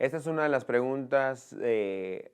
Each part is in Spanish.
Esta es una de las preguntas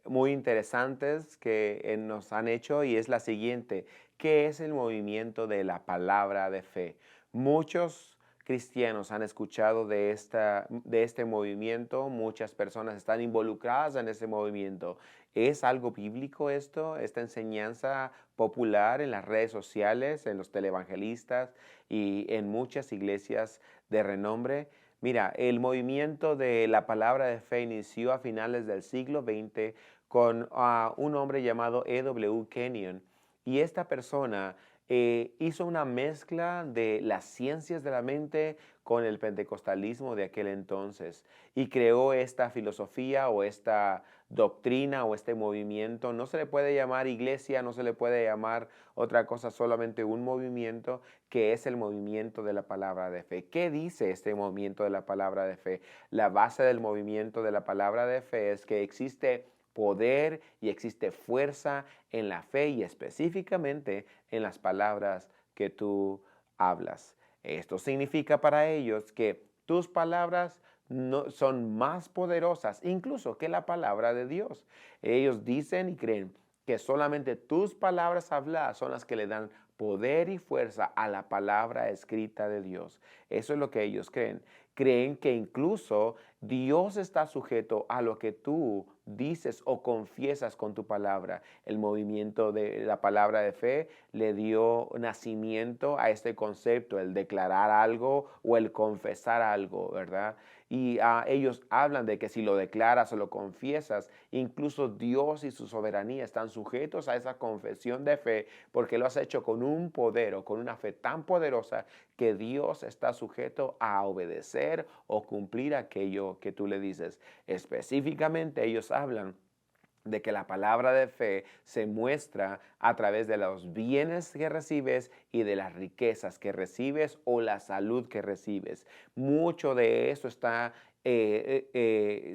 muy interesantes que nos han hecho y es la siguiente. ¿Qué es el movimiento de la palabra de fe? Muchos cristianos han escuchado de este movimiento, muchas personas están involucradas en ese movimiento. ¿Es algo bíblico esto, esta enseñanza popular en las redes sociales, en los televangelistas y en muchas iglesias de renombre? Mira, el movimiento de la palabra de fe inició a finales del siglo XX con un hombre llamado E.W. Kenyon. Y esta persona hizo una mezcla de las ciencias de la mente con el pentecostalismo de aquel entonces y creó esta filosofía o esta doctrina o este movimiento. No se le puede llamar iglesia, no se le puede llamar otra cosa, solamente un movimiento que es el movimiento de la palabra de fe. ¿Qué dice este movimiento de la palabra de fe? La base del movimiento de la palabra de fe es que existe poder y existe fuerza en la fe y específicamente en las palabras que tú hablas. Esto significa para ellos que tus palabras no, son más poderosas incluso que la palabra de Dios. Ellos dicen y creen que solamente tus palabras habladas son las que le dan poder y fuerza a la palabra escrita de Dios. Eso es lo que ellos creen. Creen que incluso Dios está sujeto a lo que tú dices o confiesas con tu palabra. El movimiento de la palabra de fe le dio nacimiento a este concepto, el declarar algo o el confesar algo, ¿verdad? Y ellos hablan de que si lo declaras o lo confiesas, incluso Dios y su soberanía están sujetos a esa confesión de fe porque lo has hecho con un poder o con una fe tan poderosa que Dios está sujeto a obedecer o cumplir aquello que tú le dices. Específicamente ellos hablan de que la palabra de fe se muestra a través de los bienes que recibes y de las riquezas que recibes o la salud que recibes. Mucho de eso está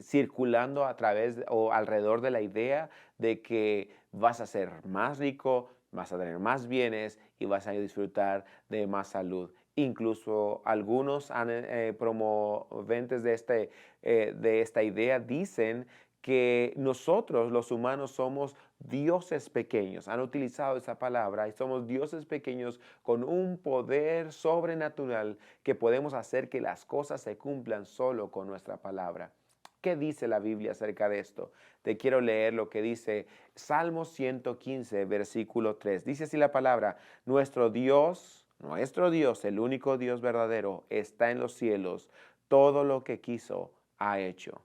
circulando a través o alrededor de la idea de que vas a ser más rico, vas a tener más bienes y vas a disfrutar de más salud. Incluso algunos promoventes de esta idea dicen que nosotros los humanos somos dioses pequeños. Han utilizado esa palabra y somos dioses pequeños con un poder sobrenatural que podemos hacer que las cosas se cumplan solo con nuestra palabra. ¿Qué dice la Biblia acerca de esto? Te quiero leer lo que dice Salmo 115, versículo 3. Dice así la palabra, nuestro Dios, el único Dios verdadero, está en los cielos. Todo lo que quiso ha hecho.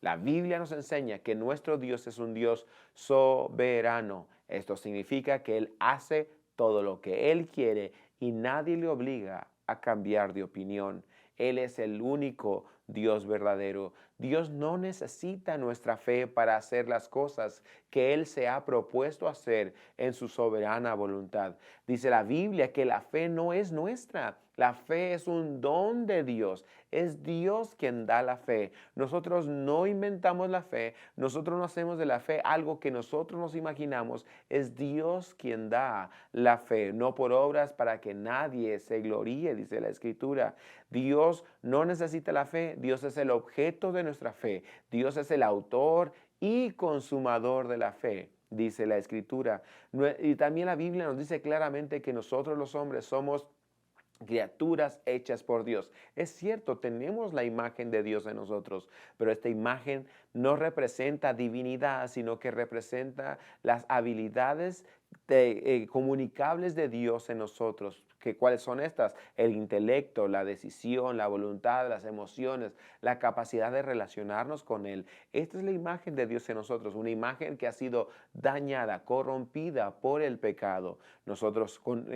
La Biblia nos enseña que nuestro Dios es un Dios soberano. Esto significa que Él hace todo lo que Él quiere y nadie le obliga a cambiar de opinión. Él es el único Dios verdadero. Dios no necesita nuestra fe para hacer las cosas que Él se ha propuesto hacer en su soberana voluntad. Dice la Biblia que la fe no es nuestra. La fe es un don de Dios. Es Dios quien da la fe. Nosotros no inventamos la fe. Nosotros no hacemos de la fe algo que nosotros nos imaginamos. Es Dios quien da la fe, no por obras para que nadie se gloríe, dice la Escritura. Dios no necesita la fe. Dios es el objeto de nuestra fe. Dios es el autor y consumador de la fe, dice la Escritura. Y también la Biblia nos dice claramente que nosotros los hombres somos criaturas hechas por Dios. Es cierto, tenemos la imagen de Dios en nosotros, pero esta imagen no representa divinidad, sino que representa las habilidades comunicables de Dios en nosotros. ¿Cuáles son estas? El intelecto, la decisión, la voluntad, las emociones, la capacidad de relacionarnos con Él. Esta es la imagen de Dios en nosotros, una imagen que ha sido dañada, corrompida por el pecado. Nosotros con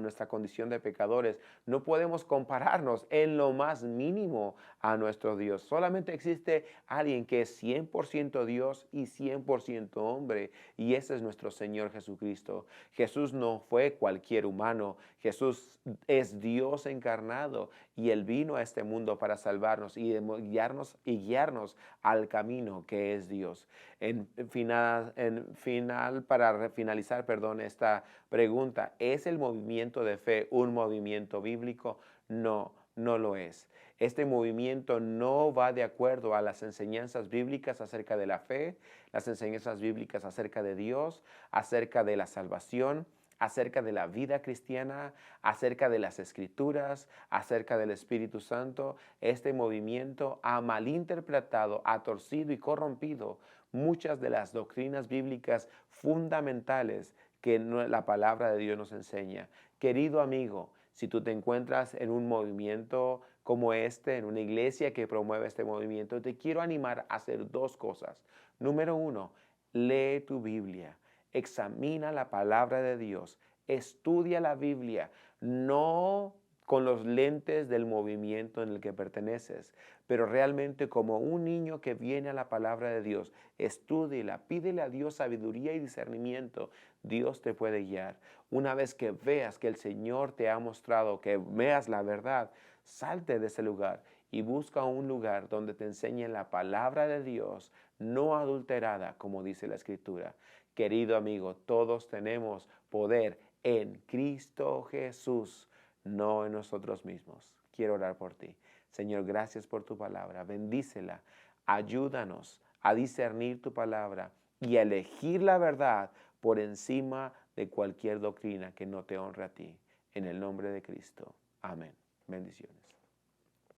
nuestra condición de pecadores no podemos compararnos en lo más mínimo a nuestro Dios. Solamente existe alguien que es 100% Dios y 100% hombre, y ese es nuestro Señor Jesucristo. Jesús no fue cualquier humano. Jesús es Dios encarnado y Él vino a este mundo para salvarnos y guiarnos al camino que es Dios. Para finalizar, perdón, esta pregunta, ¿es el movimiento de fe un movimiento bíblico? No, no lo es. Este movimiento no va de acuerdo a las enseñanzas bíblicas acerca de la fe, las enseñanzas bíblicas acerca de Dios, acerca de la salvación, acerca de la vida cristiana, acerca de las escrituras, acerca del Espíritu Santo. Este movimiento ha malinterpretado, ha torcido y corrompido muchas de las doctrinas bíblicas fundamentales que la palabra de Dios nos enseña. Querido amigo, si tú te encuentras en un movimiento como este, en una iglesia que promueve este movimiento, te quiero animar a hacer dos cosas. Número uno, lee tu Biblia, examina la palabra de Dios, estudia la Biblia, no con los lentes del movimiento en el que perteneces, pero realmente como un niño que viene a la palabra de Dios, estúdiala, pídele a Dios sabiduría y discernimiento. Dios te puede guiar. Una vez que veas que el Señor te ha mostrado, que veas la verdad, salte de ese lugar y busca un lugar donde te enseñen la palabra de Dios, no adulterada, como dice la Escritura. Querido amigo, todos tenemos poder en Cristo Jesús, no en nosotros mismos. Quiero orar por ti. Señor, gracias por tu palabra. Bendícela. Ayúdanos a discernir tu palabra y a elegir la verdad por encima de cualquier doctrina que no te honre a ti. En el nombre de Cristo. Amén. Bendiciones.